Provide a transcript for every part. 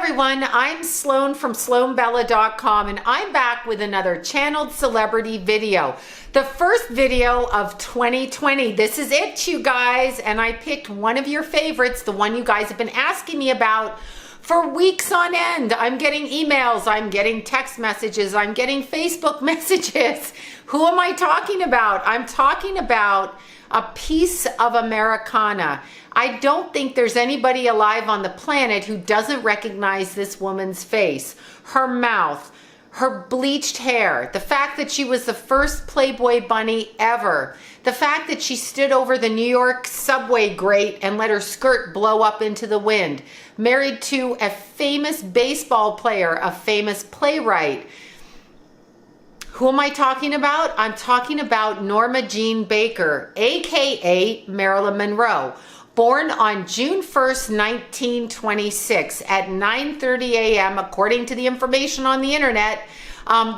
everyone, I'm Sloan from SloanBella.com, and I'm back with another channeled celebrity video. The first video of 2020. This is it, you guys, and I picked one of your favorites, the one you guys have been asking me about for weeks on end. I'm getting emails, I'm getting text messages, I'm getting Facebook messages. Who am I talking about? I'm talking about a piece of Americana. I don't think there's anybody alive on the planet who doesn't recognize this woman's face, her mouth, her bleached hair, the fact that she was the first Playboy bunny ever, the fact that she stood over the New York subway grate and let her skirt blow up into the wind, married to a famous baseball player, a famous playwright. Who am I talking about? I'm talking about Norma Jeane Baker, aka Marilyn Monroe, born on June 1st, 1926 at 9:30 a.m. according to the information on the internet.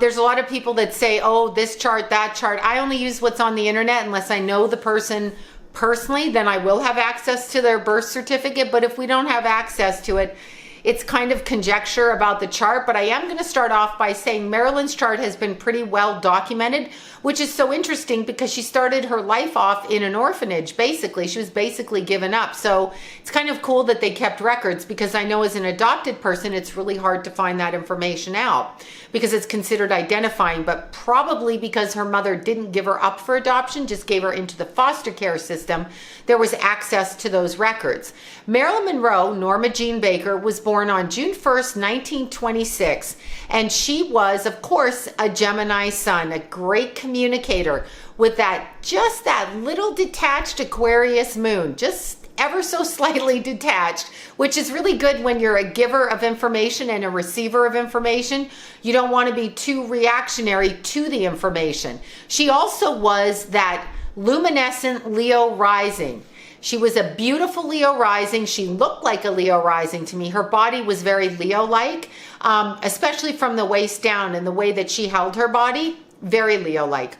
There's a lot of people that say, oh, this chart, that chart. I only use what's on the internet unless I know the person personally, then I will have access to their birth certificate. But if we don't have access to it, it's kind of conjecture about the chart. But I am going to start off by saying Marilyn's chart has been pretty well documented, which is so interesting because she started her life off in an orphanage, basically. She was basically given up. So it's kind of cool that they kept records, because I know as an adopted person, it's really hard to find that information out because it's considered identifying, but probably because her mother didn't give her up for adoption, just gave her into the foster care system, there was access to those records. Marilyn Monroe, Norma Jeane Baker, was born on June 1st, 1926, and she was, of course, a Gemini sun, a great communicator with just that little detached Aquarius moon, just ever so slightly detached, which is really good when you're a giver of information and a receiver of information. You don't want to be too reactionary to the information. She also was that luminescent Leo rising. She was a beautiful Leo rising. She looked like a Leo rising to me. Her body was very Leo-like, especially from the waist down, and the way that she held her body, very Leo-like.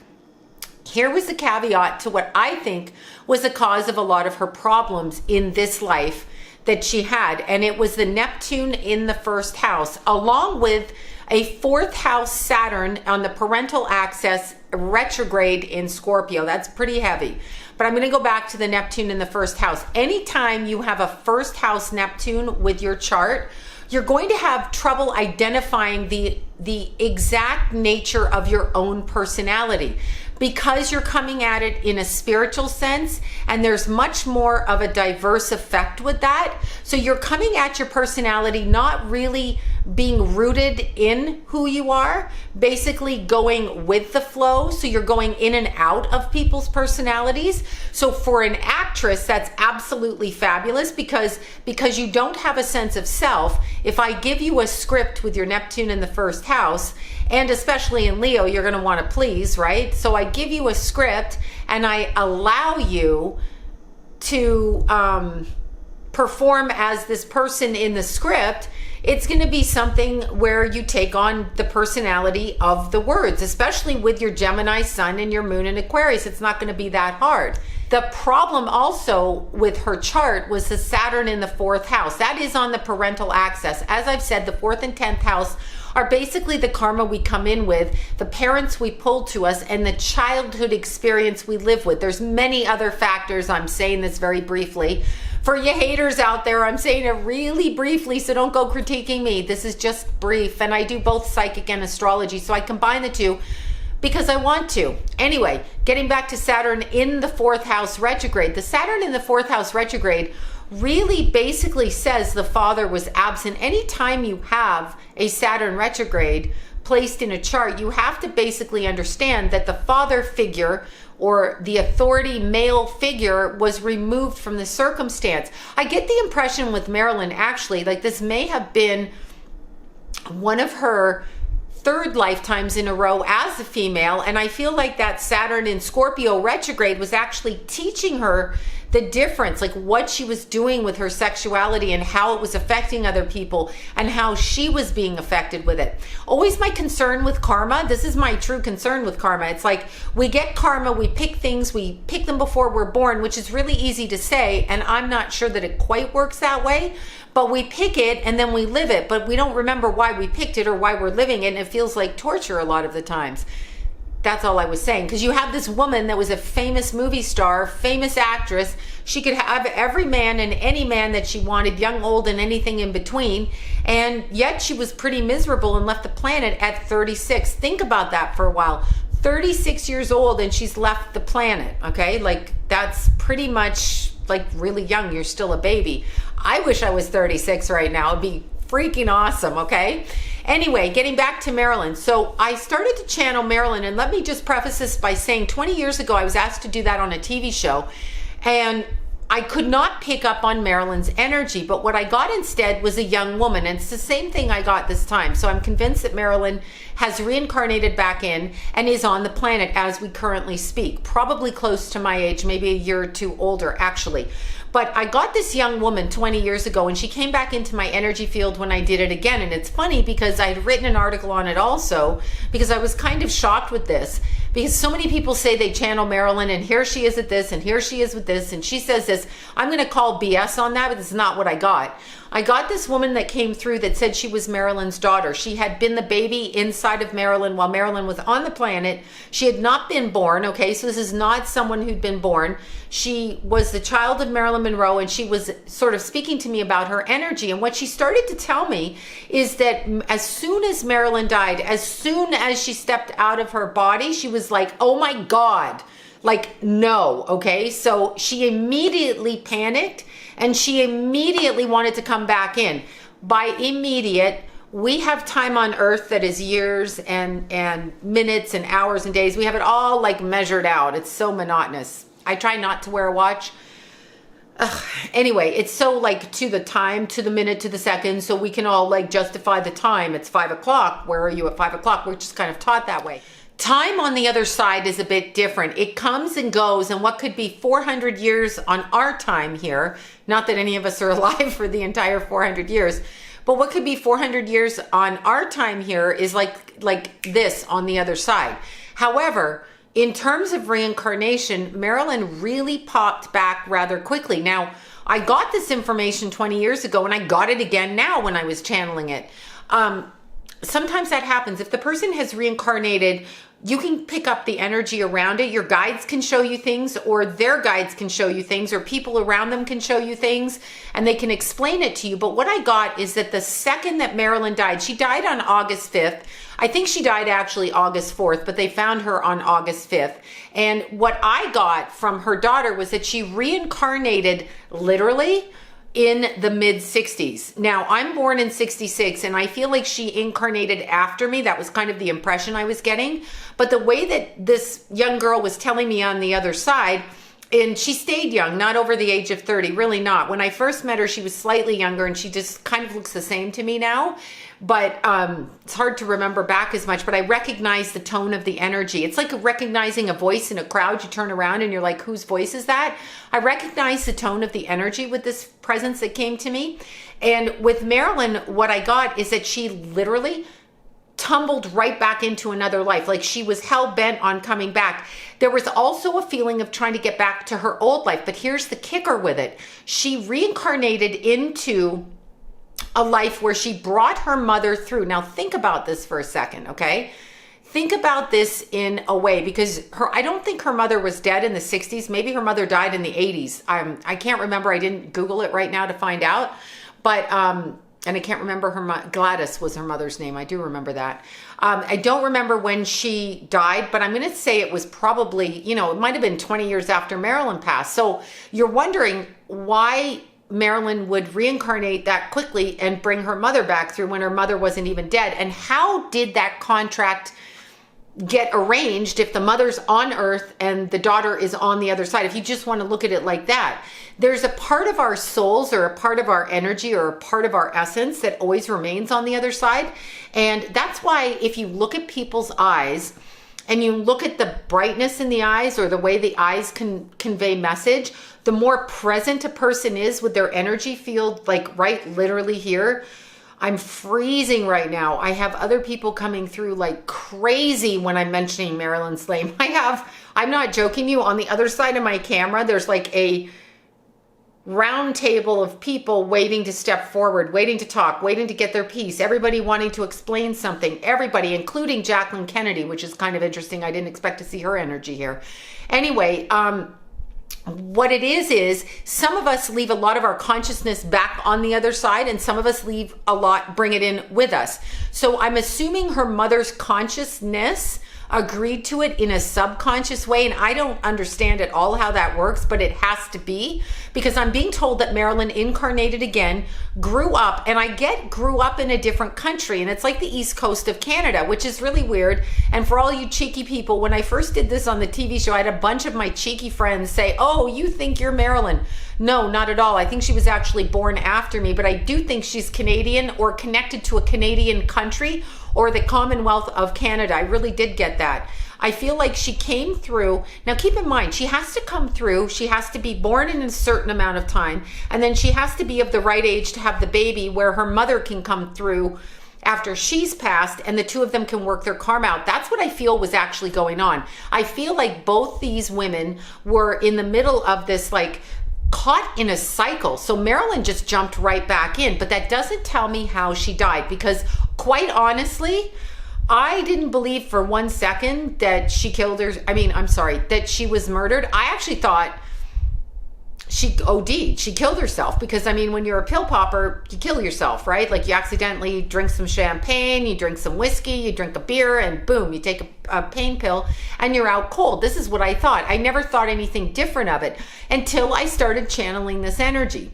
Here was the caveat to what I think was the cause of a lot of her problems in this life that she had, and it was the Neptune in the first house, along with a fourth house Saturn on the parental axis retrograde in Scorpio. That's pretty heavy. But I'm going to go back to the Neptune in the first house. Anytime you have a first house Neptune with your chart, you're going to have trouble identifying the exact nature of your own personality, because you're coming at it in a spiritual sense, and there's much more of a diverse effect with that. So you're coming at your personality not really being rooted in who you are, basically going with the flow. So you're going in and out of people's personalities. So for an actress, that's absolutely fabulous, because you don't have a sense of self. If I give you a script with your Neptune in the first house, and especially in Leo, you're going to want to please, right? So I give you a script and I allow you to perform as this person in the script. It's going to be something where you take on the personality of the words, especially with your Gemini sun and your moon in Aquarius. It's not going to be that hard. The problem also with her chart was the Saturn in the fourth house. That is on the parental axis. As I've said, the fourth and 10th house are basically the karma we come in with, the parents we pull to us, and the childhood experience we live with. There's many other factors. I'm saying this very briefly. For you haters out there, I'm saying it really briefly, so don't go critiquing me. This is just brief, and I do both psychic and astrology, so I combine the two because I want to. Anyway, getting back to Saturn in the fourth house retrograde. The Saturn in the fourth house retrograde really basically says the father was absent. Anytime you have a Saturn retrograde placed in a chart, you have to basically understand that the father figure or the authority male figure was removed from the circumstance. I get the impression with Marilyn, actually, like this may have been one of her third lifetimes in a row as a female, and I feel like that Saturn in Scorpio retrograde was actually teaching her the difference, like what she was doing with her sexuality and how it was affecting other people and how she was being affected with it. Always my concern with karma. This is my true concern with karma. It's like we get karma, we pick things, we pick them before we're born, which is really easy to say. And I'm not sure that it quite works that way. But we pick it and then we live it, but we don't remember why we picked it or why we're living it. And it feels like torture a lot of the times. That's all I was saying. Because you have this woman that was a famous movie star, famous actress. She could have every man and any man that she wanted, young, old, and anything in between. And yet she was pretty miserable and left the planet at 36. Think about that for a while. 36 years old and she's left the planet, okay? Like, that's pretty much like really young. You're still a baby. I wish I was 36 right now. It'd be freaking awesome, okay? Anyway, getting back to Marilyn. So I started to channel Marilyn, and let me just preface this by saying 20 years ago, I was asked to do that on a TV show, and I could not pick up on Marilyn's energy, but what I got instead was a young woman, and it's the same thing I got this time. So I'm convinced that Marilyn has reincarnated back in and is on the planet as we currently speak, probably close to my age, maybe a year or two older, actually. But I got this young woman 20 years ago, and she came back into my energy field when I did it again. And it's funny because I had written an article on it also, because I was kind of shocked with this, because so many people say they channel Marilyn, and here she is at this, and here she is with this, and she says this. I'm going to call BS on that, but it's not what I got. I got this woman that came through that said she was Marilyn's daughter. She had been the baby inside of Marilyn while Marilyn was on the planet. She had not been born, okay? So this is not someone who'd been born. She was the child of Marilyn Monroe, and she was sort of speaking to me about her energy. And what she started to tell me is that as soon as Marilyn died, as soon as she stepped out of her body, she was like, oh my God, like, no, okay? So she immediately panicked, and she immediately wanted to come back in. By immediate, we have time on earth that is years and minutes and hours and days. We have it all like measured out. It's so monotonous. I try not to wear a watch. Anyway, it's so like to the time, to the minute, to the second, so we can all like justify the time. It's 5 o'clock. Where are you at 5 o'clock? We're just kind of taught that way. Time on the other side is a bit different. It comes and goes, and what could be 400 years on our time here, not that any of us are alive for the entire 400 years, but what could be 400 years on our time here is like this on the other side. However, in terms of reincarnation, Marilyn really popped back rather quickly. Now, I got this information 20 years ago, and I got it again now when I was channeling it. Sometimes that happens. If the person has reincarnated, you can pick up the energy around it. Your guides can show you things, or their guides can show you things, or people around them can show you things, and they can explain it to you. But what I got is that the second that Marilyn died, she died on August 5th. I think she died actually August 4th, but they found her on August 5th. And what I got from her daughter was that she reincarnated literally in the mid 60s. Now, I'm born in 66, and I feel like she incarnated after me. That was kind of the impression I was getting. But the way that this young girl was telling me on the other side, and she stayed young, not over the age of 30, really not. When I first met her, she was slightly younger, and she just kind of looks the same to me now. But it's hard to remember back as much, but I recognize the tone of the energy. It's like recognizing a voice in a crowd. You turn around and you're like, whose voice is that? I recognize the tone of the energy with this presence that came to me. And with Marilyn, what I got is that she literally tumbled right back into another life. Like she was hell-bent on coming back. There was also a feeling of trying to get back to her old life. But here's the kicker with it. She reincarnated into a life where she brought her mother through. Now think about this for a second, okay? Think about this in a way, because I don't think her mother was dead in the 60s. Maybe her mother died in the 80s. I can't remember. I didn't Google it right now to find out. But, and I can't remember Gladys was her mother's name. I do remember that. I don't remember when she died, but I'm going to say it was probably, it might have been 20 years after Marilyn passed. So you're wondering why Marilyn would reincarnate that quickly and bring her mother back through when her mother wasn't even dead. And how did that contract get arranged if the mother's on Earth and the daughter is on the other side? If you just want to look at it like that, there's a part of our souls or a part of our energy or a part of our essence that always remains on the other side. And that's why if you look at people's eyes and you look at the brightness in the eyes or the way the eyes can convey message, the more present a person is with their energy field, like right literally here. I'm freezing right now. I have other people coming through like crazy when I'm mentioning Marilyn's name. I'm not joking you, on the other side of my camera, there's like a round table of people waiting to step forward, waiting to talk, waiting to get their piece, everybody wanting to explain something, everybody, including Jacqueline Kennedy, which is kind of interesting. I didn't expect to see her energy here. Anyway, what it is some of us leave a lot of our consciousness back on the other side, and some of us leave a lot, bring it in with us. So I'm assuming her mother's consciousness agreed to it in a subconscious way, and I don't understand at all how that works, but it has to be, because I'm being told that Marilyn incarnated again, grew up, and I grew up in a different country, and it's like the East Coast of Canada, which is really weird. And for all you cheeky people, when I first did this on the TV show, I had a bunch of my cheeky friends say, oh, you think you're Marilyn. No, not at all. I think she was actually born after me, but I do think she's Canadian or connected to a Canadian country or the Commonwealth of Canada. I really did get that. I feel like she came through. Now keep in mind, she has to come through. She has to be born in a certain amount of time, and then she has to be of the right age to have the baby, where her mother can come through after she's passed, and the two of them can work their karma out. That's what I feel was actually going on. I feel like both these women were in the middle of this, like, caught in a cycle. So Marilyn just jumped right back in, but that doesn't tell me how she died, because quite honestly, I didn't believe for 1 second that she killed her. That she was murdered. I actually thought she OD'd. She killed herself, because when you're a pill popper, you kill yourself, right? Like, you accidentally drink some champagne, you drink some whiskey, you drink a beer, and boom, you take a pain pill and you're out cold. This is what I thought. I never thought anything different of it until I started channeling this energy.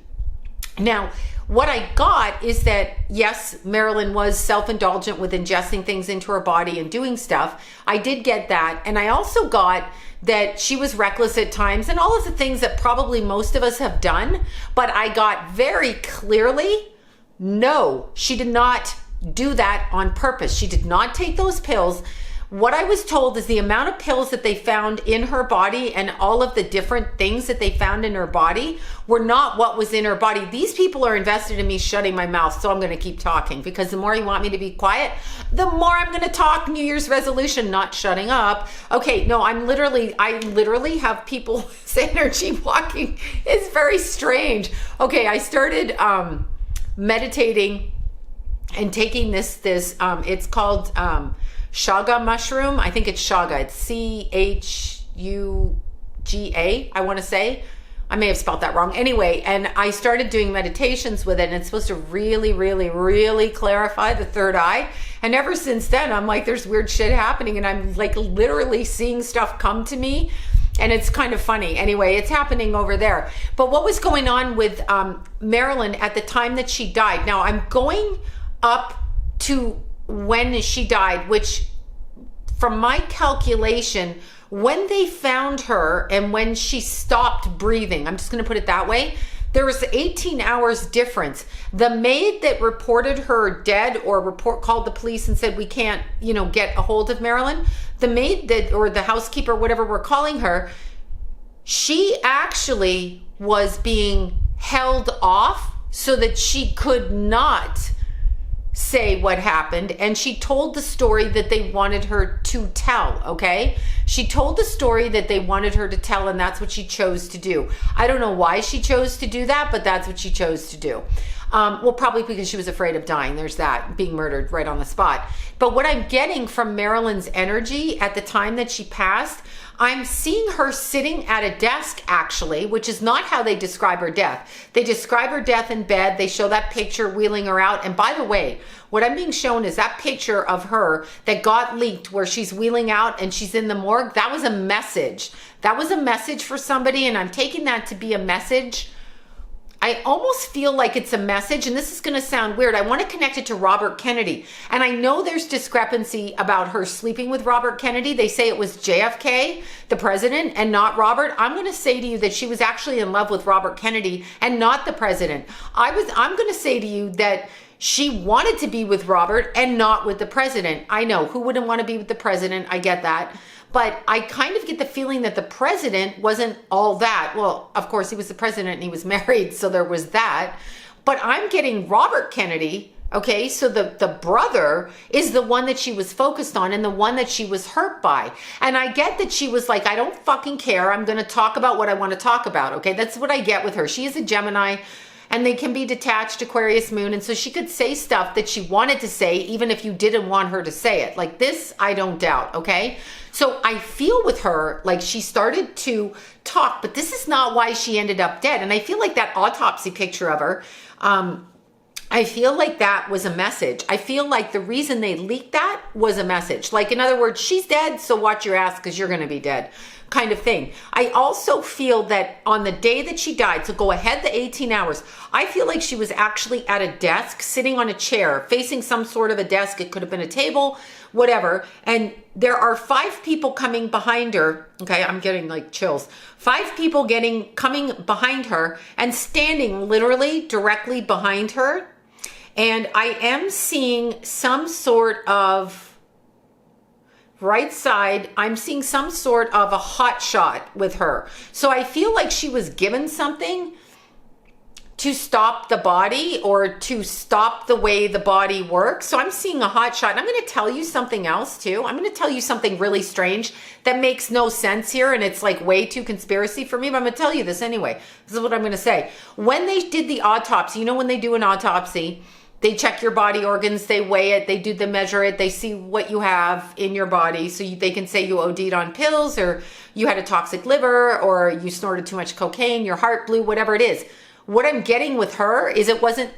Now, what I got is that, yes, Marilyn was self-indulgent with ingesting things into her body and doing stuff. I did get that. And I also got that she was reckless at times, and all of the things that probably most of us have done. But I got very clearly, no, she did not do that on purpose. She did not take those pills. What I was told is the amount of pills that they found in her body and all of the different things that they found in her body were not what was in her body. These people are invested in me shutting my mouth, so I'm going to keep talking, because the more you want me to be quiet, the more I'm going to talk. New Year's resolution, not shutting up. Okay, no, I literally have people's energy walking. It's very strange. Okay, I started meditating and taking this it's called Chaga mushroom. I think it's Chaga. It's CHUGA, I want to say. I may have spelled that wrong. Anyway, and I started doing meditations with it, and it's supposed to really, really, really clarify the third eye. And ever since then, I'm like, there's weird shit happening, and I'm like literally seeing stuff come to me. And it's kind of funny. Anyway, it's happening over there. But what was going on with Marilyn at the time that she died? Now, I'm going up to when she died, which from my calculation, when they found her and when she stopped breathing, I'm just going to put it that way, there was 18 hours difference. The maid that reported her dead or called the police and said, we can't, get a hold of Marilyn, the maid or the housekeeper, whatever we're calling her, she actually was being held off so that she could not say what happened, and she told the story that they wanted her to tell, okay? She told the story that they wanted her to tell, and that's what she chose to do. I don't know why she chose to do that, but that's what she chose to do. Well, probably because she was afraid of dying. There's that, being murdered right on the spot. But what I'm getting from Marilyn's energy at the time that she passed, I'm seeing her sitting at a desk, actually, which is not how they describe her death. They describe her death in bed. They show that picture wheeling her out. And by the way, what I'm being shown is that picture of her that got leaked where she's wheeling out and she's in the morgue. That was a message. That was a message for somebody, and I'm taking that to be a message. I almost feel like it's a message, and this is going to sound weird. I want to connect it to Robert Kennedy. And I know there's discrepancy about her sleeping with Robert Kennedy. They say it was JFK, the president, and not Robert. I'm going to say to you that she was actually in love with Robert Kennedy and not the president. I'm going to say to you that She wanted to be with Robert and not with the president. I know, who wouldn't want to be with the president? I get that. But I kind of get the feeling that the president wasn't all that. Well, of course, he was the president and he was married, so there was that. But I'm getting Robert Kennedy, okay? So the brother is the one that she was focused on and the one that she was hurt by. And I get that she was like, I don't fucking care. I'm going to talk about what I want to talk about, okay? That's what I get with her. She is a Gemini, and they can be detached, Aquarius moon. And so she could say stuff that she wanted to say, even if you didn't want her to say it. Like this, I don't doubt, okay? So I feel with her, like she started to talk, but this is not why she ended up dead. And I feel like that autopsy picture of her, I feel like that was a message. I feel like the reason they leaked that was a message. Like, in other words, she's dead, so watch your ass because you're going to be dead, kind of thing. I also feel that on the day that she died, so go ahead the 18 hours, I feel like she was actually at a desk, sitting on a chair, facing some sort of a desk. It could have been a table, whatever. And there are 5 people coming behind her. Okay, I'm getting like chills. 5 people coming behind her and standing literally directly behind her. And I am seeing some sort of right side, I'm seeing some sort of a hot shot with her. So I feel like she was given something to stop the body or to stop the way the body works. So I'm seeing a hot shot. And I'm going to tell you something else too. I'm going to tell you something really strange that makes no sense here. And it's like way too conspiracy for me, but I'm going to tell you this anyway. This is what I'm going to say. When they did the autopsy, you know, when they do an autopsy, they check your body organs, they weigh it, they measure it, they see what you have in your body. So they can say you OD'd on pills, or you had a toxic liver, or you snorted too much cocaine, your heart blew, whatever it is. What I'm getting with her is it wasn't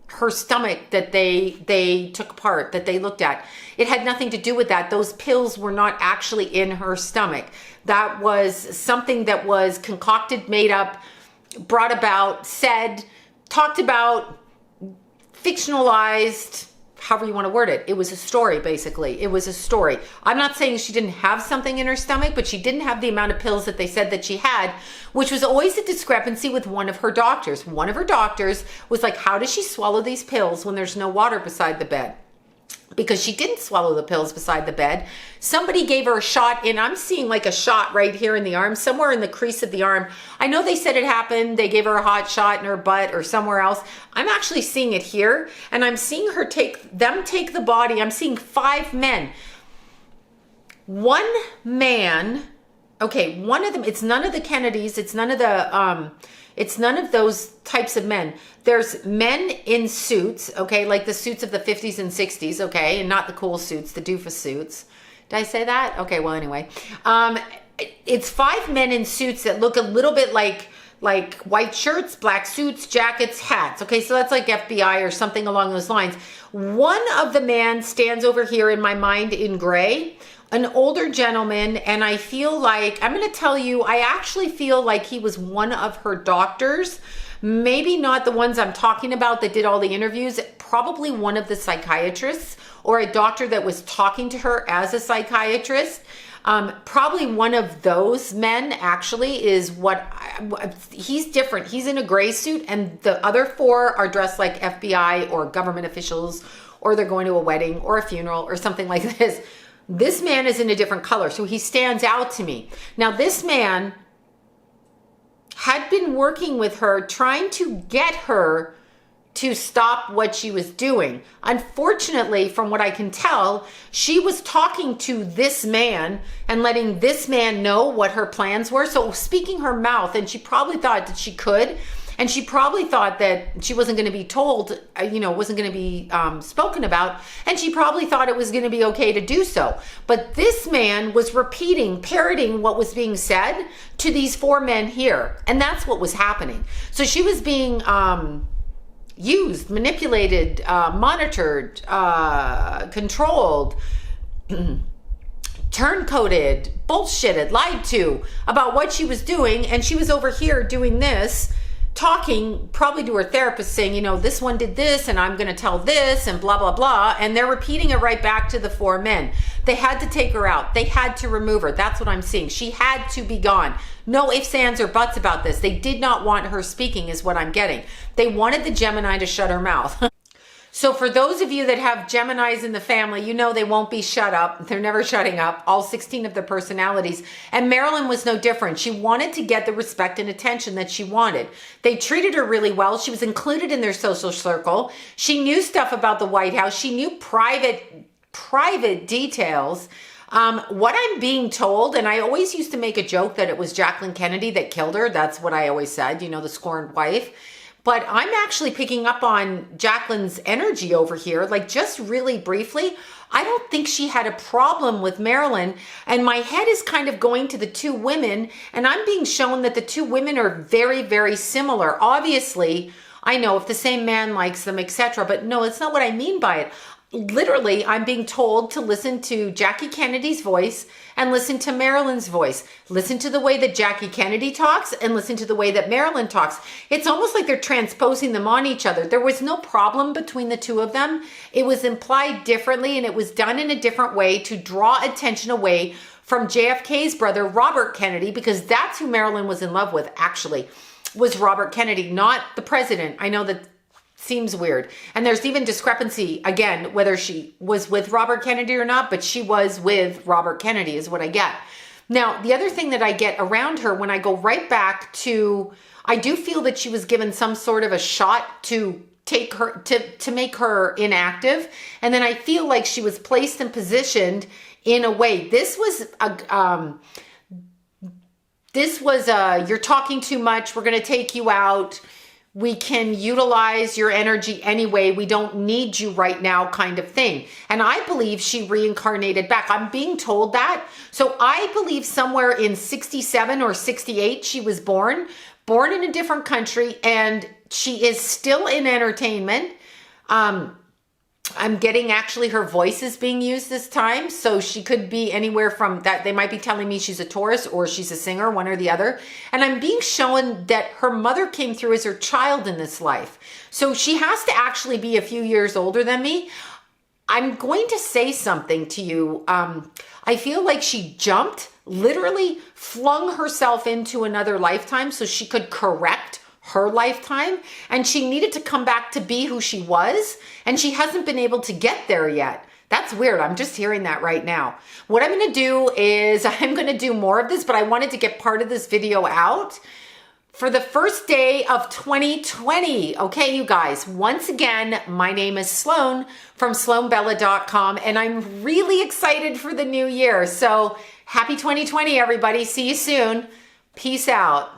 her stomach that they took apart, that they looked at. It had nothing to do with that. Those pills were not actually in her stomach. That was something that was concocted, made up, brought about, said, talked about, fictionalized, however you want to word it. It was a story, basically. It was a story. I'm not saying she didn't have something in her stomach, but she didn't have the amount of pills that they said that she had, which was always a discrepancy with one of her doctors. One of her doctors was like, how does she swallow these pills when there's no water beside the bed? Because she didn't swallow the pills beside the bed. Somebody gave her a shot, and I'm seeing like a shot right here in the arm, somewhere in the crease of the arm. I know they said it happened. They gave her a hot shot in her butt or somewhere else. I'm actually seeing it here, and I'm seeing her take the body. I'm seeing 5 men. One man, okay, one of them, it's none of the Kennedys, it's none of those types of men. There's men in suits, okay, like the suits of the 50s and 60s, okay, and not the cool suits, the doofus suits. Did I say that? Okay, well, anyway. It's 5 men in suits that look a little bit like white shirts, black suits, jackets, hats. Okay, so that's like FBI or something along those lines. One of the men stands over here in my mind in gray, an older gentleman, and I feel like, I'm going to tell you, I actually feel like he was one of her doctors. Maybe not the ones I'm talking about that did all the interviews, probably one of the psychiatrists or a doctor that was talking to her as a psychiatrist. Probably one of those men actually is he's different. He's in a gray suit, and the other 4 are dressed like FBI or government officials, or they're going to a wedding or a funeral or something like this. This man is in a different color, so he stands out to me. Now, this man had been working with her, trying to get her to stop what she was doing. Unfortunately, from what I can tell, she was talking to this man and letting this man know what her plans were. So speaking her mouth, and she probably thought that she could, and she probably thought that she wasn't going to be told, wasn't going to be spoken about, and she probably thought it was going to be okay to do so. But this man was parroting what was being said to these 4 men here, and that's what was happening. So she was being used, manipulated, monitored, controlled, turncoated, bullshitted, lied to about what she was doing, and she was over here doing this, talking probably to her therapist saying, this one did this and I'm going to tell this and blah, blah, blah. And they're repeating it right back to the 4 men. They had to take her out. They had to remove her. That's what I'm seeing. She had to be gone. No ifs, ands, or buts about this. They did not want her speaking is what I'm getting. They wanted the Gemini to shut her mouth. So for those of you that have Geminis in the family, you know they won't be shut up. They're never shutting up, all 16 of their personalities. And Marilyn was no different. She wanted to get the respect and attention that she wanted. They treated her really well. She was included in their social circle. She knew stuff about the White House. She knew private details. What I'm being told, and I always used to make a joke that it was Jacqueline Kennedy that killed her. That's what I always said, you know, the scorned wife. But I'm actually picking up on Jacqueline's energy over here, like just really briefly. I don't think she had a problem with Marilyn. And my head is kind of going to the two women, and I'm being shown that the two women are very, very similar. Obviously, I know if the same man likes them, etc. But no, it's not what I mean by it. Literally, I'm being told to listen to Jackie Kennedy's voice and listen to Marilyn's voice. Listen to the way that Jackie Kennedy talks and listen to the way that Marilyn talks. It's almost like they're transposing them on each other. There was no problem between the two of them. It was implied differently, and it was done in a different way to draw attention away from JFK's brother, Robert Kennedy, because that's who Marilyn was in love with, actually, was Robert Kennedy, not the president. I know that seems weird. And there's even discrepancy, again, whether she was with Robert Kennedy or not, but she was with Robert Kennedy is what I get. Now, the other thing that I get around her, when I go right back to, I do feel that she was given some sort of a shot to take her, to make her inactive. And then I feel like she was placed and positioned in a way. This was you're talking too much. We're going to take you out. We can utilize your energy anyway. We don't need you right now kind of thing. And I believe she reincarnated back. I'm being told that. So I believe somewhere in 67 or 68, she was born in a different country, and she is still in entertainment. I'm getting actually her voice is being used this time. So she could be anywhere from that. They might be telling me she's a Taurus or she's a singer, one or the other. And I'm being shown that her mother came through as her child in this life. So she has to actually be a few years older than me. I'm going to say something to you. I feel like she jumped, literally flung herself into another lifetime so she could correct her lifetime, and she needed to come back to be who she was, and she hasn't been able to get there yet. That's weird. I'm just hearing that right now. What I'm going to do is I'm going to do more of this, but I wanted to get part of this video out for the first day of 2020. Okay, you guys, once again, my name is Sloan from SloanBella.com, and I'm really excited for the new year. So happy 2020, everybody. See you soon. Peace out.